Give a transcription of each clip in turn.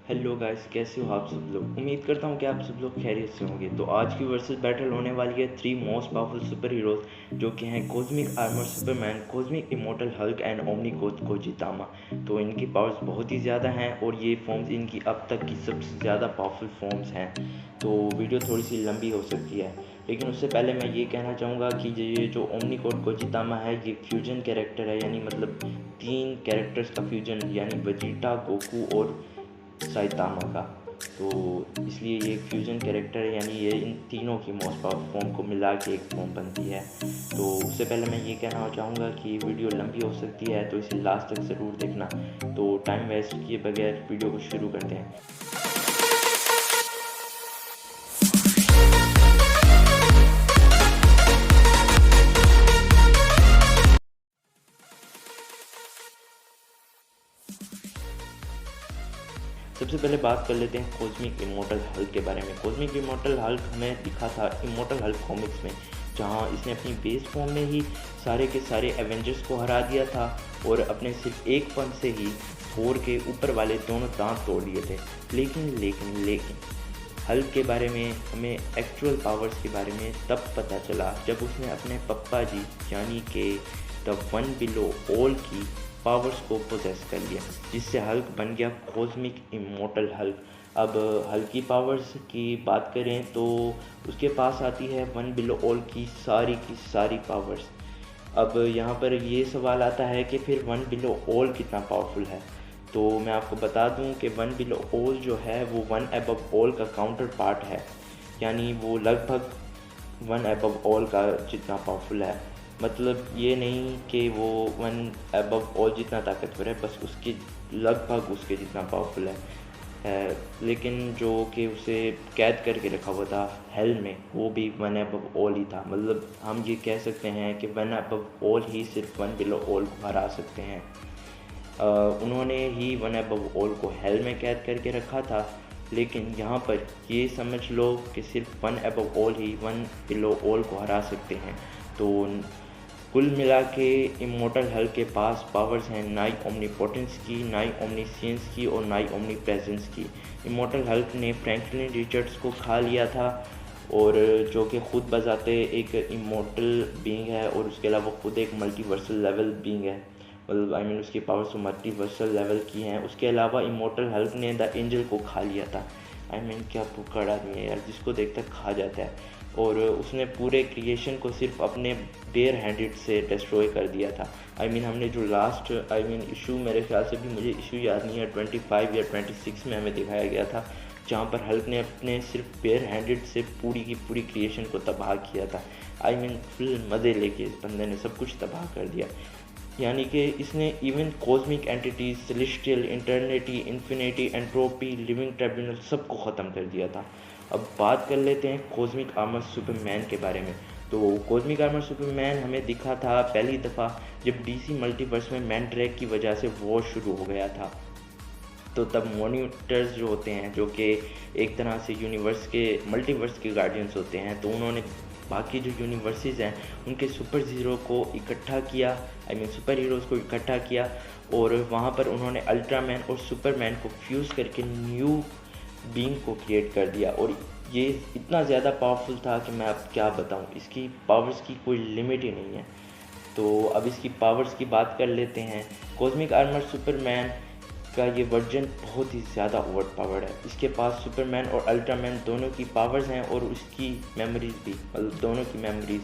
Hello guys, कैसे हो आप सब लोग। उम्मीद करता हूँ कि आप सब लोग खैरियत से होंगे। तो आज की वर्सेस बैटल होने वाली है 3 मोस्ट पावरफुल सुपर हीरोज जो कि हैं cosmic armour Superman, cosmic immortal Hulk and omni Kojitama. तो इनकी पावर्स बहुत ही ज़्यादा हैं और ये फॉर्म्स इनकी अब तक की सबसे ज़्यादा पावरफुल फॉर्म्स हैं। तो वीडियो थोड़ी सी लंबी हो सकती है, लेकिन उससे पहले मैं ये कहना चाहूँगा कि ये जो ओमनी कोजितामा है ये फ्यूजन कैरेक्टर है, यानी मतलब 3 कैरेक्टर्स का फ्यूजन, यानी वेजिटा, गोकू और साइतामा का। तो इसलिए ये एक फ्यूजन कैरेक्टर है, यानी ये इन तीनों की मोस्ट पावरफुल फॉर्म को मिला के एक फॉर्म बनती है। तो उससे पहले मैं ये कहना चाहूँगा कि वीडियो लंबी हो सकती है, तो इसे लास्ट तक ज़रूर देखना। तो टाइम वेस्ट किए बगैर वीडियो को शुरू करते हैं। सबसे पहले बात कर लेते हैं कॉस्मिक इमोर्टल हल्क के बारे में। कॉस्मिक इमोर्टल हल्क हमें दिखा था इमोर्टल हल्क कॉमिक्स में, जहां इसने अपनी बेस फॉर्म में ही सारे के सारे एवेंजर्स को हरा दिया था और अपने सिर्फ एक पंच से ही थोर के ऊपर वाले दोनों दांत तोड़ लिए थे। लेकिन हल्क के बारे में हमें एक्चुअल पावर्स के बारे में तब पता चला जब उसने अपने पप्पा जी यानी कि द वन बिलो ऑल की पावर्स को पोजेस कर लिया, जिससे हल्क बन गया कॉस्मिक इमोर्टल हल्क। अब हल्क की पावर्स की बात करें तो उसके पास आती है वन बिलो ऑल की सारी पावर्स। अब यहाँ पर ये सवाल आता है कि फिर वन बिलो ऑल कितना पावरफुल है। तो मैं आपको बता दूं कि वन बिलो ऑल जो है वो वन अबव ऑल का काउंटर पार्ट है, यानी वो लगभग वन अबव ऑल का जितना पावरफुल है। मतलब ये नहीं कि वो वन अबव ऑल जितना ताकतवर है, बस उसके लगभग उसके जितना पावरफुल है। लेकिन जो कि उसे कैद करके रखा हुआ था हेल में, वो भी वन अबव ऑल ही था। मतलब हम ये कह सकते हैं कि वन अबव ऑल ही सिर्फ वन बिलो ऑल को हरा सकते हैं। उन्होंने ही वन अबव ऑल को हेल में कैद करके रखा था, लेकिन यहाँ पर ये समझ लो कि सिर्फ one above all he one below all को हरा सकते हैं। तो कुल मिला के इमोर्टल हल्क के पास पावर्स हैं नाई ओमनीपोटेंस की, नाई ओमनीसियंस की और नाई ओमनी प्रेजेंस की। इमोर्टल हल्क ने फ्रैंकलिन रिचर्ड्स को खा लिया था, और जो कि ख़ुद बजाते एक इमोर्टल बीइंग है और उसके अलावा ख़ुद एक मल्टीवर्सल लेवल बीइंग है। मतलब आई मीन उसकी पावर्स मल्टीवर्सल लेवल की हैं। उसके अलावा इमोर्टल हल्क ने द एंजल को खा लिया था। आई मीन क्या पुकार आदमी है यार, जिसको देखता खा जाता है। और उसने पूरे क्रिएशन को सिर्फ अपने बेयर हैंडेड से डिस्ट्रॉय कर दिया था। आई मीन हमने जो लास्ट इशू, मेरे ख्याल से भी मुझे इशू याद नहीं है, 25 या 26 में हमें दिखाया गया था, जहाँ पर हल्क ने अपने सिर्फ बेयर हैंडेड से पूरी की पूरी क्रिएशन को तबाह किया था। आई मीन फुल मज़े लेके इस बंदे ने सब कुछ तबाह कर दिया। यानी कि इसने even cosmic entities, celestial, Eternity, Infinity, Entropy, Living Tribunal सबको ख़त्म कर दिया था। अब बात कर लेते हैं कॉस्मिक आर्मर सुपरमैन के बारे में। तो कॉस्मिक आर्मर सुपरमैन हमें दिखा था पहली दफ़ा जब डीसी मल्टीवर्स में मैनड्रैक की वजह से वॉर शुरू हो गया था। तो तब मॉनिटर्स जो होते हैं, जो कि एक तरह से यूनिवर्स के मल्टीवर्स के गार्डियंस होते हैं, तो उन्होंने बाकी जो यूनिवर्सेस हैं उनके सुपर हीरो को इकट्ठा किया, आई मीन सुपर हीरोज़ को इकट्ठा किया, और वहाँ पर उन्होंने अल्ट्रामैन और सुपरमैन को फ्यूज़ करके न्यू बीइंग को क्रिएट कर दिया। और ये इतना ज़्यादा पावरफुल था कि मैं अब क्या बताऊँ, इसकी पावर्स की कोई लिमिट ही नहीं है। तो अब इसकी पावर्स की बात कर लेते हैं। कॉस्मिक आर्मर सुपरमैन का ये वर्जन बहुत ही ज़्यादा ओवर पावर्ड है। इसके पास सुपरमैन और अल्ट्रामैन दोनों की पावर्स हैं और उसकी मेमोरीज भी, मतलब दोनों की मेमोरीज।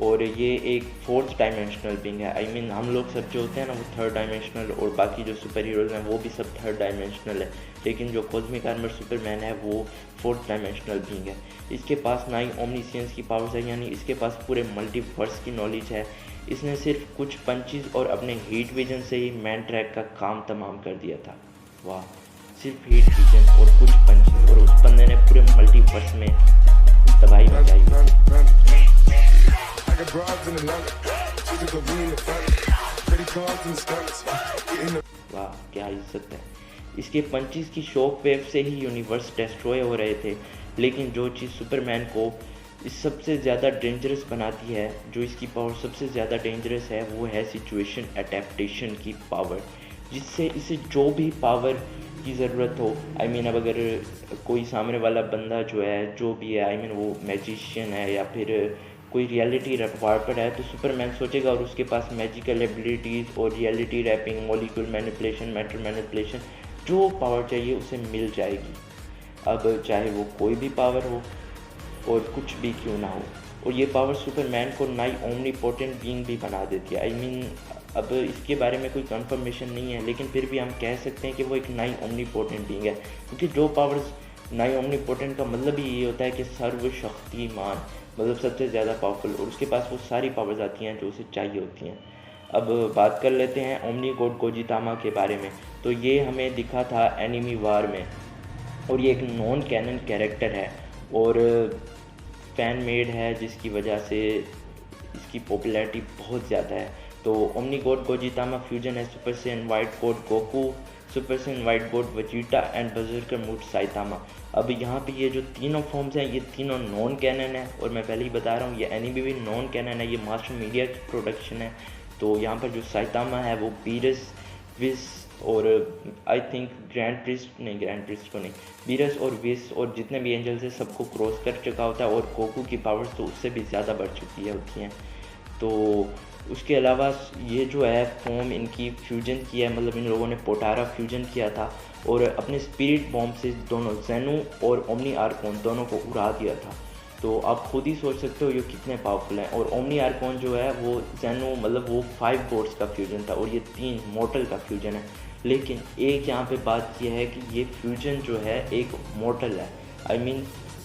और ये एक फोर्थ डायमेंशनल बीइंग है। आई मीन हम लोग सब जो होते हैं ना वो थर्ड डायमेंशनल, और बाकी जो सुपर हीरोज़ हैं वो भी सब थर्ड डायमेंशनल है, लेकिन जो कॉस्मिक आर्मर सुपरमैन है वो फोर्थ डायमेंशनल बीइंग है। इसके पास नाई ओमनीसियंस की पावर्स है, यानी इसके पास पूरे मल्टीवर्स की नॉलेज है। इसने सिर्फ कुछ पंचेस और अपने हीट विजन से ही मैन ट्रैक का काम तमाम कर दिया था। वाह, सिर्फ हीट विजन और कुछ पंचेस, और उस बंदे ने पूरे मल्टीवर्स में तबाही मचाई। वाह, क्या इज्जत है। इसके पंचेस की शॉक वेव से ही यूनिवर्स डिस्ट्रॉय हो रहे थे, लेकिन जो चीज़ सुपरमैन को इस सबसे ज़्यादा डेंजरस बनाती है, जो इसकी पावर सबसे ज़्यादा डेंजरस है, वो है सिचुएशन एडेप्टेशन की पावर, जिससे इसे जो भी पावर की ज़रूरत हो। अब अगर कोई सामने वाला बंदा जो है, जो भी है, वो मैजिशियन है या फिर कोई रियलिटी वार्पर है, तो सुपरमैन सोचेगा और उसके पास मैजिकल एबिलिटीज़ और reality warping, molecule manipulation, matter manipulation, जो पावर चाहिए उसे मिल जाएगी। अब चाहे वो कोई भी पावर हो और कुछ भी क्यों ना हो, और ये पावर सुपरमैन को नई ओमनीपोटेंट बीइंग भी बना देती है। अब इसके बारे में कोई कंफर्मेशन नहीं है, लेकिन फिर भी हम कह सकते हैं कि वो एक नई ओमनीपोटेंट बीइंग है, क्योंकि जो पावर्स नई ओमनीपोटेंट का मतलब ही ये होता है कि सर्वशक्तिमान, मतलब सबसे ज़्यादा पावरफुल, और उसके पास वो सारी पावर्स आती हैं जो उसे चाहिए होती हैं। अब बात कर लेते हैं ओमनी गॉड गोजितामा के बारे में। तो ये हमें दिखा था एनिमी वार में, और ये एक नॉन कैनन कैरेक्टर है और फ़ैन मेड है, जिसकी वजह से इसकी पॉपुलैरिटी बहुत ज़्यादा है। तो ओमनी गॉड गोजितामा फ्यूजन है super Saiyan white god Goku, super Saiyan white god Vegeta and berserker mode Saitama. अब यहाँ पे ये जो तीनों फॉर्म्स हैं, ये तीनों नॉन कैनन है, और मैं पहले ही बता रहा हूँ ये एनिमे भी नॉन कैनन है, ये मास्टर मीडिया की प्रोडक्शन है। तो यहाँ पर जो साइतामा है वो बीरस, विस और आई थिंक ग्रैंड प्रिस्ट को नहीं, बीरस और विस और जितने भी एंजल्स हैं सबको क्रॉस कर चुका होता है, और गोकू की पावर्स तो उससे भी ज़्यादा बढ़ चुकी होती हैं। तो उसके अलावा ये जो है फॉर्म इनकी फ्यूजन किया है, मतलब इन लोगों ने पोटारा फ्यूजन किया था और अपने स्पिरिट बॉम्ब से दोनों जेनू और ओमनी आर्कोन दोनों को उड़ा दिया था। तो आप खुद ही सोच सकते हो ये कितने पावरफुल हैं। और ओमनी आर्कोन जो है वो जेनू, मतलब वो 5 गॉड्स का फ्यूजन था, और ये 3 मॉर्टल का फ्यूजन है। लेकिन एक यहाँ पे बात यह है कि ये फ्यूजन जो है एक मॉर्टल है।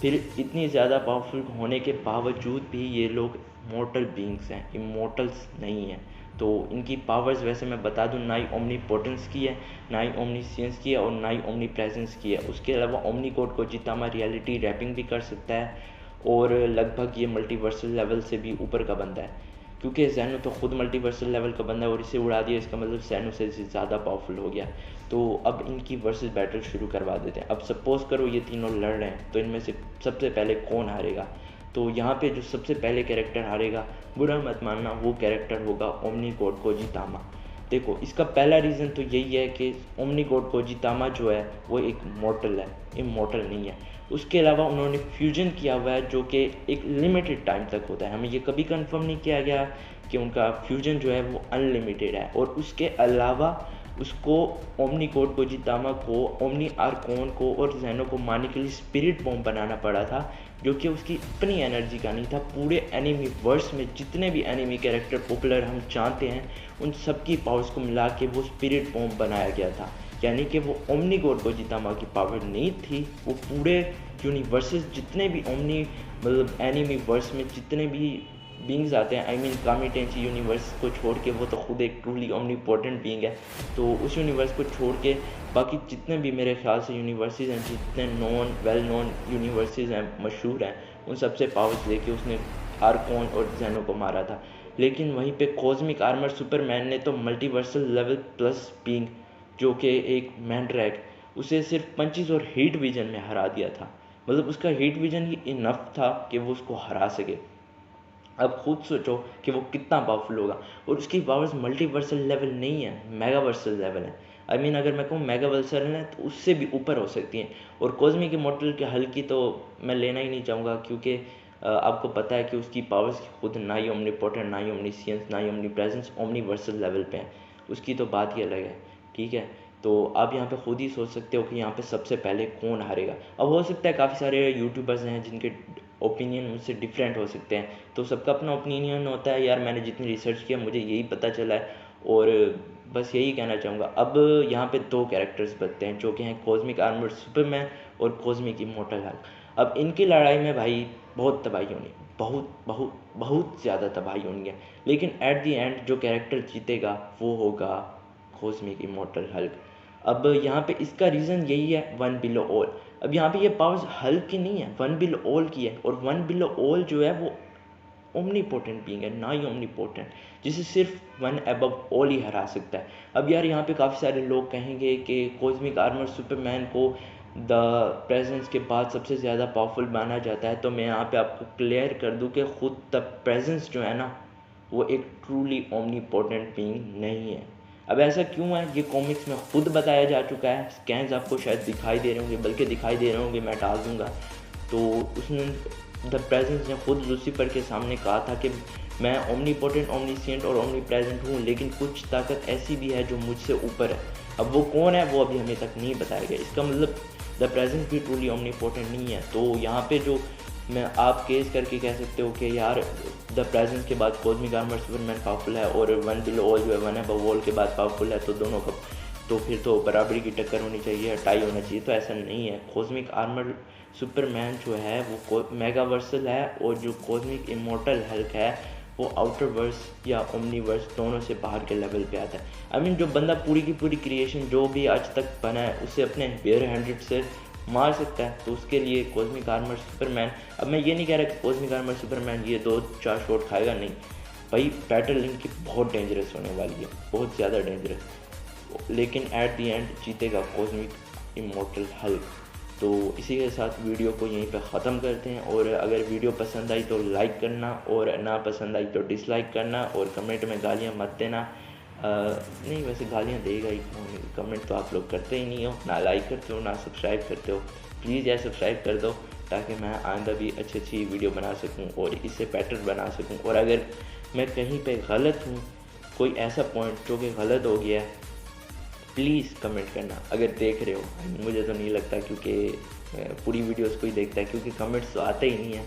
फिर इतनी ज़्यादा पावरफुल होने के बावजूद भी ये लोग मॉर्टल बीइंग्स हैं, इमॉर्टल्स नहीं हैं। तो इनकी पावर्स वैसे मैं बता दूं, ना ही ओमनीपोटेंस की है, ना ही ओमनीसियंस की है, और ना ही ओमनी प्रेजेंस की है। उसके अलावा ओमनी गॉड गोजितामा रियलिटी रैपिंग भी कर सकता है, और लगभग ये मल्टीवर्सल लेवल से भी ऊपर का बंदा है, क्योंकि ज़ैनो तो खुद मल्टीवर्सल लेवल का बंदा है, और इसे उड़ा दिया, इसका मतलब ज़ैनो से ज़्यादा पावरफुल हो गया। तो अब इनकी वर्सेस बैटल शुरू करवा देते हैं। अब सपोज़ करो ये तीनों लड़ रहे हैं, तो इनमें से सबसे पहले कौन हारेगा? तो यहाँ पे जो सबसे पहले कैरेक्टर हारेगा, बुरा मत मानना, वो कैरेक्टर होगा ओमनी गॉड गोजितामा। देखो, इसका पहला रीज़न तो यही है कि ओमनी गॉड गोजितामा जो है वो एक मॉर्टल है, इमॉर्टल नहीं है। उसके अलावा उन्होंने फ्यूजन किया हुआ है जो कि एक लिमिटेड टाइम तक होता है। हमें ये कभी कंफर्म नहीं किया गया कि उनका फ्यूजन जो है वो अनलिमिटेड है। और उसके अलावा उसको ओमनी गॉड गोजितामा को, ओमनी आर्कोन को और ज़ैनो को मारने के लिए स्पिरिट बॉम्ब बनाना पड़ा था, जो कि उसकी अपनी एनर्जी का नहीं था। पूरे एनिमी वर्स में जितने भी एनिमी कैरेक्टर पॉपुलर हम जानते हैं, उन सब की पावर्स को मिला के वो स्पिरिट बॉम्ब बनाया गया था। यानी कि वो ओमनी गॉड गोजितामा की पावर नहीं थी, वो पूरे यूनिवर्सेस जितने भी ओमनी, मतलब एनिमी वर्स में जितने भी बींग्स आते हैं, कामिटेंची यूनिवर्स को छोड़ के, वो तो खुद एक ट्रूली ओमनीपोटेंट बीइंग है। तो उस यूनिवर्स को छोड़ के बाकी जितने भी मेरे ख्याल से यूनिवर्सेस हैं, जितने वेल नोन यूनिवर्सेस हैं, मशहूर हैं, उन सबसे पावर्स लेके उसने आर्कोन और ज़ैनो को मारा था। लेकिन वहीं पे कॉस्मिक आर्मर सुपरमैन ने तो मल्टीवर्सल लेवल प्लस बीइंग, जो कि एक मैंड्रैक, उसे सिर्फ पंचेस और हीट विजन में हरा दिया था। मतलब उसका हीट विजन ही इनफ था कि वो उसको हरा सके। अब खुद सोचो कि वो कितना पावरफुल होगा। और उसकी पावर्स मल्टीवर्सल लेवल नहीं है, मेगावर्सल लेवल है। अगर मैं कहूँ मेगावर्सल है तो उससे भी ऊपर हो सकती हैं। और कॉस्मिक इमॉर्टल के हल की तो मैं लेना ही नहीं चाहूँगा, क्योंकि आपको पता है कि उसकी पावर्स खुद ना ही ओमनीपोटेंट, ना ही ओमनीसियंस, ना ही ओमनी प्रेजेंस, ओमनीवर्सल लेवल पे हैं। उसकी तो बात ही अलग है, ठीक है। तो आप यहाँ पे खुद ही सोच सकते हो कि यहाँ पे सबसे पहले कौन हारेगा। अब हो सकता है काफ़ी सारे यूट्यूबर्स हैं जिनके ओपिनियन मुझसे डिफरेंट हो सकते हैं, तो सबका अपना ओपिनियन होता है। यार मैंने जितनी रिसर्च किया मुझे यही पता चला है, और बस यही कहना चाहूँगा। अब यहाँ पे 2 कैरेक्टर्स बनते हैं, जो कि हैं कॉस्मिक आर्मर सुपरमैन और कॉस्मिक इमॉर्टल हल्क। अब इनकी लड़ाई में भाई बहुत तबाही होनी, बहुत बहुत बहुत ज़्यादा तबाही होनी है। लेकिन एट दी एंड जो कैरेक्टर जीतेगा वो होगा कॉस्मिक इमॉर्टल हल्क। अब यहाँ पे इसका रीज़न यही है, वन बिलो ऑल। अब यहाँ पे ये पावर्स हल्क की नहीं है, वन बिलो ऑल की है। और वन बिलो ऑल जो है वो ओमनीपोटेंट बीइंग है, ना ही ओमनीपोटेंट, जिसे सिर्फ वन अबव ऑल ही हरा सकता है। अब यार यहाँ पे काफ़ी सारे लोग कहेंगे कि कॉस्मिक आर्मर सुपरमैन को द प्रेजेंस के बाद सबसे ज़्यादा पावरफुल माना जाता है। तो मैं यहाँ पे आपको क्लियर कर दूँ कि खुद द प्रेजेंस जो है ना, वो एक ट्रूली ओमनीपोटेंट बीइंग नहीं है। अब ऐसा क्यों है, ये कॉमिक्स में खुद बताया जा चुका है। स्कैन्स आपको शायद दिखाई दे रहे होंगे, बल्कि दिखाई दे रहे होंगे, मैं डाल दूँगा। तो उसने द प्रेजेंस ने खुद लूसीफर के सामने कहा था कि मैं ओमनीपोटेंट, ओमनीसिएंट और ओमनी प्रेजेंट हूँ, लेकिन कुछ ताकत ऐसी भी है जो मुझसे ऊपर है। अब वो कौन है वो अभी हमें तक नहीं बताया गया। इसका मतलब द प्रेजेंस भी ट्रूली ओमनीपोटेंट नहीं है। तो यहाँ पे जो मैं आप केस करके कह सकते हो कि यार द प्रेजेंस के बाद कॉस्मिक आर्मर सुपरमैन पावरफुल है और वन बिलो ऑल जो है वन अबव ऑल के बाद पावरफुल है, तो दोनों का तो फिर तो बराबरी की टक्कर होनी चाहिए, टाई होना चाहिए। तो ऐसा नहीं है। कॉस्मिक आर्मर सुपरमैन जो है वो मेगावर्सल है और जो कॉस्मिक इमॉर्टल हल्क है वो आउटर वर्स या ओमनीवर्स दोनों से बाहर के लेवल पे आता है। आई मीन जो बंदा पूरी की पूरी क्रिएशन जो भी आज तक बना है उसे अपने बेयर हैंडेड से मार सकता है, तो उसके लिए कॉस्मिक आर्मर सुपरमैन। अब मैं ये नहीं कह रहा कि कॉस्मिक आर्मर सुपरमैन ये 2-4 शॉट खाएगा, नहीं भाई। बैटल लिंक की बहुत डेंजरस होने वाली है, बहुत ज़्यादा डेंजरस, लेकिन एट दी एंड जीतेगा कॉस्मिक इमॉर्टल हल्क। तो इसी के साथ वीडियो को यहीं पे ख़त्म करते हैं। और अगर वीडियो पसंद आई तो लाइक करना और ना पसंद आई तो डिसलाइक करना, और कमेंट में गालियाँ मत देना। नहीं, वैसे गालियाँ देगा ही कौन, कमेंट तो आप लोग करते ही नहीं हो, ना लाइक करते हो ना सब्सक्राइब करते हो। प्लीज़ यार सब्सक्राइब कर दो ताकि मैं आइंदा भी अच्छी वीडियो बना सकूं और इससे बेटर बना सकूं। और अगर मैं कहीं पे गलत हूँ, कोई ऐसा पॉइंट जो कि गलत हो गया है, प्लीज़ कमेंट करना अगर देख रहे हो। मुझे तो नहीं लगता, क्योंकि पूरी वीडियोस कोई देखता है, क्योंकि कमेंट्स तो आते ही नहीं है।